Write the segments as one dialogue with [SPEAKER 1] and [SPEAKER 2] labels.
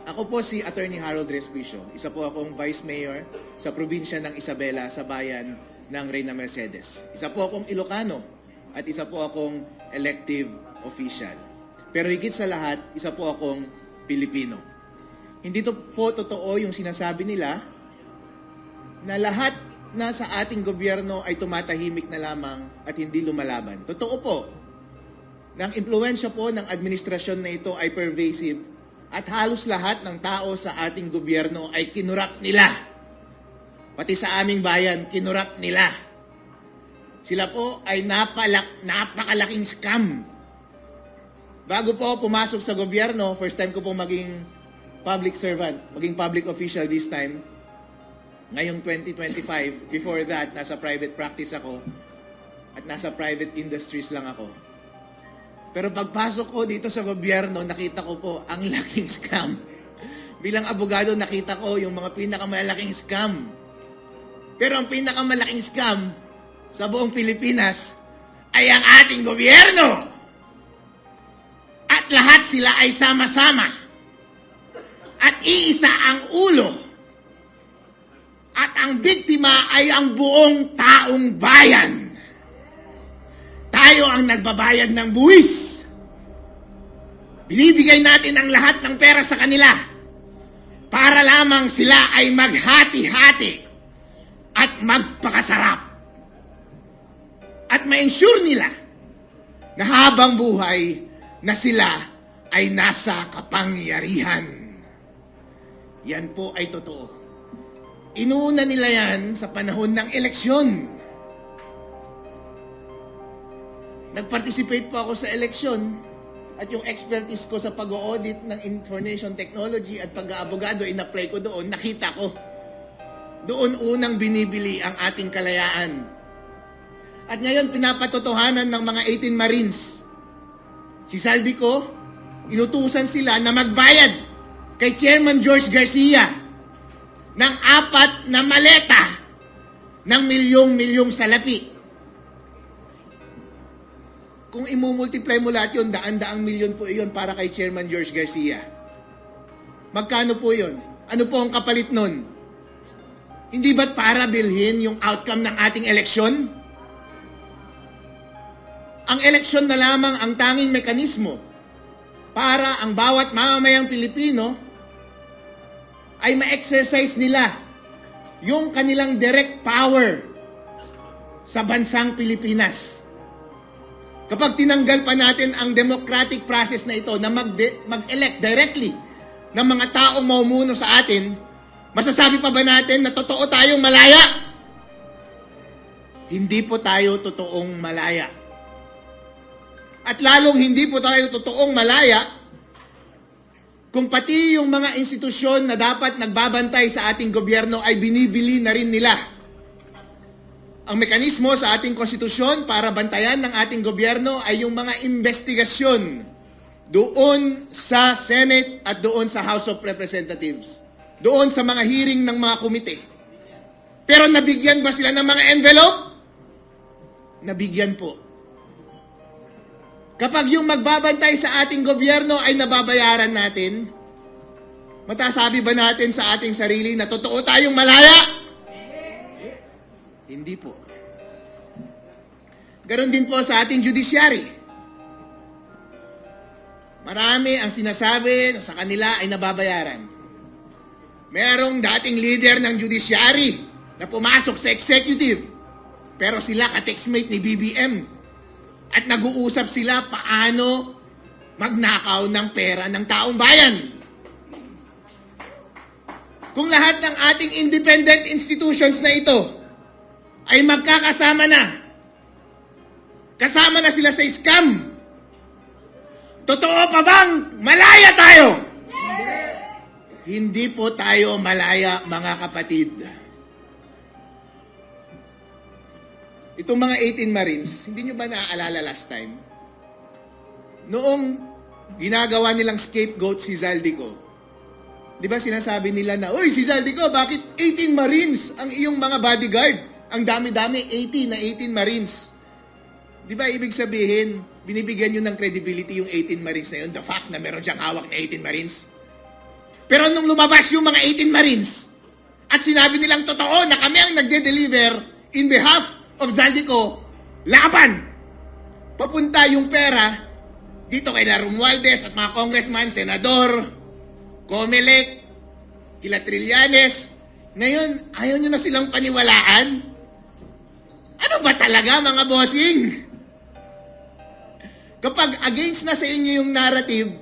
[SPEAKER 1] Ako po si Attorney Harold Respicio. Isa po akong Vice Mayor sa probinsya ng Isabela sa bayan ng Reyna Mercedes. Isa po akong Ilocano at isa po akong elective official. Pero higit sa lahat, isa po akong Pilipino. Hindi to po totoo yung sinasabi nila na lahat na sa ating gobyerno ay tumatahimik na lamang at hindi lumalaban. Totoo po, ng impluwensya po ng administrasyon na ito ay pervasive at halos lahat ng tao sa ating gobyerno ay kinurap nila. Pati sa aming bayan, kinurap nila. Sila po ay napakalaking scam. Bago po pumasok sa gobyerno, first time ko po maging public servant, maging public official this time. Ngayong 2025, before that, nasa private practice ako at nasa private industries lang ako. Pero pagpasok ko dito sa gobyerno, nakita ko po ang laking scam. Bilang abogado, nakita ko yung mga pinakamalaking scam. Pero ang pinakamalaking scam sa buong Pilipinas ay ang ating gobyerno. At lahat sila ay sama-sama. At iisa ang ulo. At ang biktima ay ang buong taong bayan. Tayo ang nagbabayad ng buwis. Binibigay natin ang lahat ng pera sa kanila para lamang sila ay maghati-hati at magpakasarap. At ma-ensure nila na habang buhay na sila ay nasa kapangyarihan. Yan po ay totoo. Inuuna nila yan sa panahon ng eleksyon. Nag-participate po ako sa eleksyon at yung expertise ko sa pag-audit ng information technology at pag-aabogado, in-apply ko doon, nakita ko. Doon unang binibili ang ating kalayaan. At ngayon, pinapatotohanan ng mga 18 Marines. Si Saldico, inutusan sila na magbayad kay Chairman George Garcia ng 4 na maleta ng milyong-milyong salapi. Kung imumultiply mo lahat yun, daan-daang milyon po iyon para kay Chairman George Garcia. Magkano po yun? Ano po ang kapalit nun? Hindi ba't para bilhin yung outcome ng ating eleksyon? Ang eleksyon na lamang ang tanging mekanismo para ang bawat mamamayang Pilipino ay ma-exercise nila yung kanilang direct power sa bansang Pilipinas. Kapag tinanggal pa natin ang democratic process na ito na mag-elect directly ng mga taong mamumuno sa atin, masasabi pa ba natin na totoo tayong malaya? Hindi po tayo totoong malaya. At lalong hindi po tayo totoong malaya kung pati yung mga institusyon na dapat nagbabantay sa ating gobyerno ay binibili na rin nila. Ang mekanismo sa ating konstitusyon para bantayan ng ating gobyerno ay yung mga investigasyon doon sa Senate at doon sa House of Representatives. Doon sa mga hearing ng mga komite. Pero nabigyan ba sila ng mga envelope? Nabigyan po. Kapag yung magbabantay sa ating gobyerno ay nababayaran natin, matasabi ba natin sa ating sarili na totoo tayong malaya? Hindi po. Ganon din po sa ating judiciary. Marami ang sinasabi na sa kanila ay nababayaran. Merong dating leader ng judiciary na pumasok sa executive, pero sila ka-textmate ni BBM. At nag-uusap sila paano magnakaw ng pera ng taong bayan. Kung lahat ng ating independent institutions na ito ay magkakasama na, kasama na sila sa scam, totoo pa bang malaya tayo? Hindi po tayo malaya, mga kapatid. Itong mga 18 Marines, hindi nyo ba naaalala last time? Noong ginagawa nilang scapegoat si Zaldico, di ba sinasabi nila na, "Uy, si Zaldico, bakit 18 Marines ang iyong mga bodyguard? Ang dami-dami, 18 Marines." Di ba ibig sabihin, binibigyan nyo ng credibility yung 18 Marines na yun, the fact na meron siyang hawak na 18 Marines? Pero nung lumabas yung mga 18 Marines at sinabi nilang totoo na kami ang nagde-deliver in behalf of Zaldico, laban! Papunta yung pera dito kay Romualdez at mga congressman, senador, Comelec, kila Trillanes. Ngayon, ayaw nyo na silang paniwalaan? Ano ba talaga mga bossing? Kapag against na sa inyo yung narrative,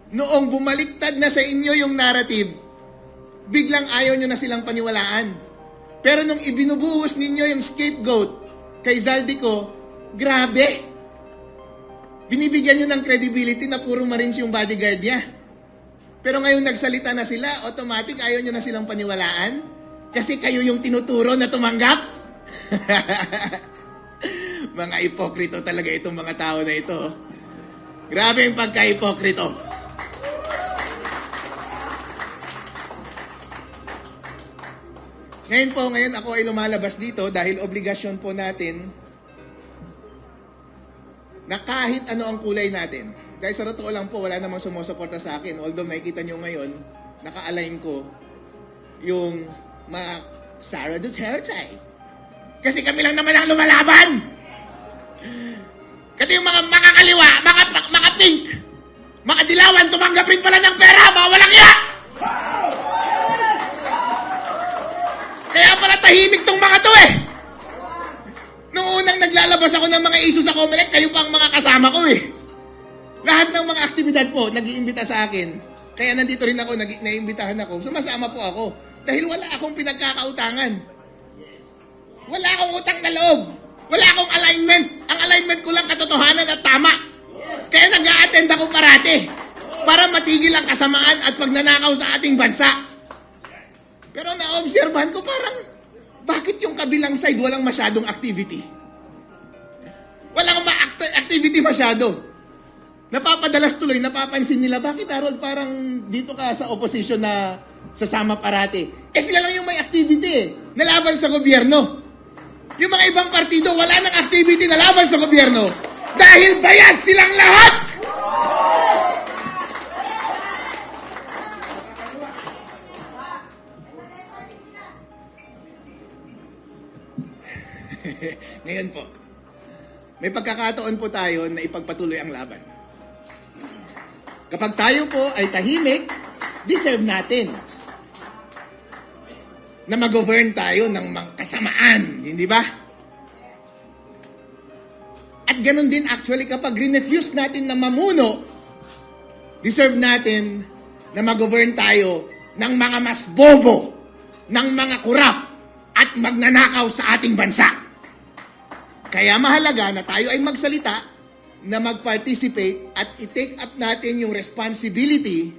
[SPEAKER 1] noong bumaliktad na sa inyo yung narrative, biglang ayaw nyo na silang paniwalaan. Pero nung ibinubuhos ninyo yung scapegoat kay Zaldico, grabe! Binibigyan nyo ng credibility na puro Marines yung bodyguard niya. Pero ngayon nagsalita na sila, automatic ayaw nyo na silang paniwalaan? Kasi kayo yung tinuturo na tumanggap? Mga ipokrito talaga itong mga tao na ito. Grabe yung pagka-ipokrito. Ngayon ako ay lumalabas dito dahil obligasyon po natin na kahit ano ang kulay natin. Dahil sa totoo lang po, wala namang sumusuporta sa akin. Although makikita nyo ngayon, naka-align ko yung mga Sara Duterte. Kasi kami lang naman ang lumalaban. Kasi yung mga makakaliwa, mga pink, mga dilawan, tumanggap rin pala ng pera, mga walang iya! Kaya pala tahimik tong mga to eh. Noong unang naglalabas ako ng mga issue sa Comelec, kayo pa ang mga kasama ko eh. Lahat ng mga aktibidad po, nag-iimbita sa akin. Kaya nandito rin ako, naiimbitahan ako. Sumasama po ako. Dahil wala akong pinagkakautangan. Wala akong utang na loob. Wala akong alignment. Ang alignment ko lang katotohanan at tama. Kaya nag-a-attend ako parati. Para matigil ang kasamaan at pagnanakaw sa ating bansa. Pero na-obserbahan ko parang, bakit yung kabilang side walang masyadong activity? Walang activity masyado. Napapadalas tuloy, napapansin nila, bakit Harold parang dito ka sa opposition na sasama parati? Eh sila lang yung may activity eh, nalaban sa gobyerno. Yung mga ibang partido, wala nang activity na laban sa gobyerno. Dahil bayad silang lahat! Ngayon po, may pagkakataon po tayo na ipagpatuloy ang laban. Kapag tayo po ay tahimik, deserve natin na mag-govern tayo ng mga kasamaan, hindi ba? At ganun din actually kapag refuse natin na mamuno, deserve natin na mag-govern tayo ng mga mas bobo, ng mga kurap, at magnanakaw sa ating bansa. Kaya mahalaga na tayo ay magsalita, na mag-participate at i-take up natin yung responsibility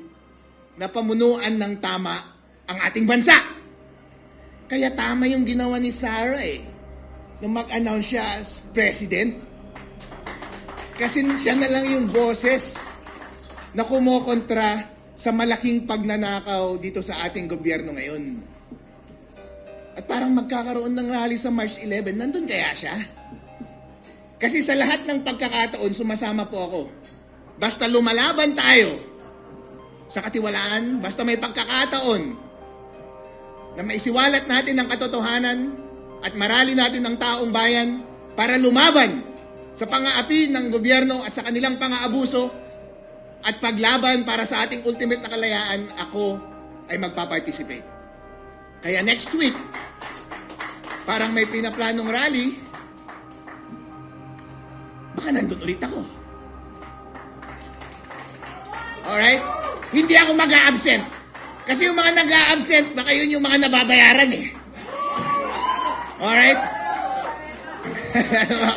[SPEAKER 1] na pamunuan ng tama ang ating bansa. Kaya tama yung ginawa ni Sara eh, nung mag-announce siya as president. Kasi siya na lang yung boses na kumokontra sa malaking pagnanakaw dito sa ating gobyerno ngayon. At parang magkakaroon ng rally sa March 11, nandun kaya siya? Kasi sa lahat ng pagkakataon, sumasama po ako. Basta lumalaban tayo sa katiwalaan, basta may pagkakataon na maisiwalat natin ang katotohanan at marali natin ang taong bayan para lumaban sa pang-aapi ng gobyerno at sa kanilang pang-aabuso at paglaban para sa ating ultimate na kalayaan, ako ay magpa-participate. Kaya next week, parang may pinaplanong rally, baka nandun ulit ako. Alright? Hindi ako mag-a-absent. Kasi yung mga nag-a-absent, baka yun yung mga nababayaran eh. Alright?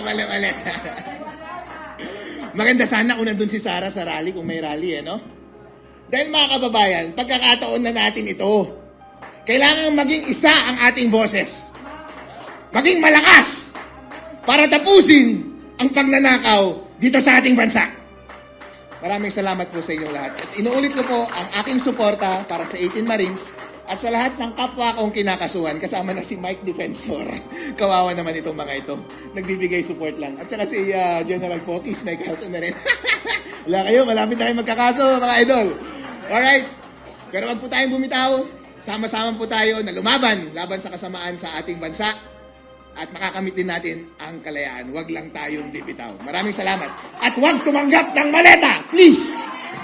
[SPEAKER 1] Mali. Maganda sana kung nandun si Sara sa rally, kung may rally eh, no? Dahil mga kababayan, pagkakataon na natin ito, kailangan maging isa ang ating boses. Maging malakas para tapusin ang pagnanakaw dito sa ating bansa. Maraming salamat po sa inyong lahat. At inuulit ko po ang aking suporta para sa 18 Marines at sa lahat ng kapwa kong kinakasuhan, kasama na si Mike Defensor. Kawawa naman itong mga ito. Nagbibigay support lang. At saka si General Fokis, may kaso na rin. Wala kayo, malapit na kayo magkakaso, mga idol. Alright? Pero wag po tayong bumitaw. Sama-sama po tayo na laban sa kasamaan sa ating bansa at makakamit din natin ang kalayaan. Wag lang tayong bibitaw. Maraming salamat. At wag tumanggap ng maleta, please!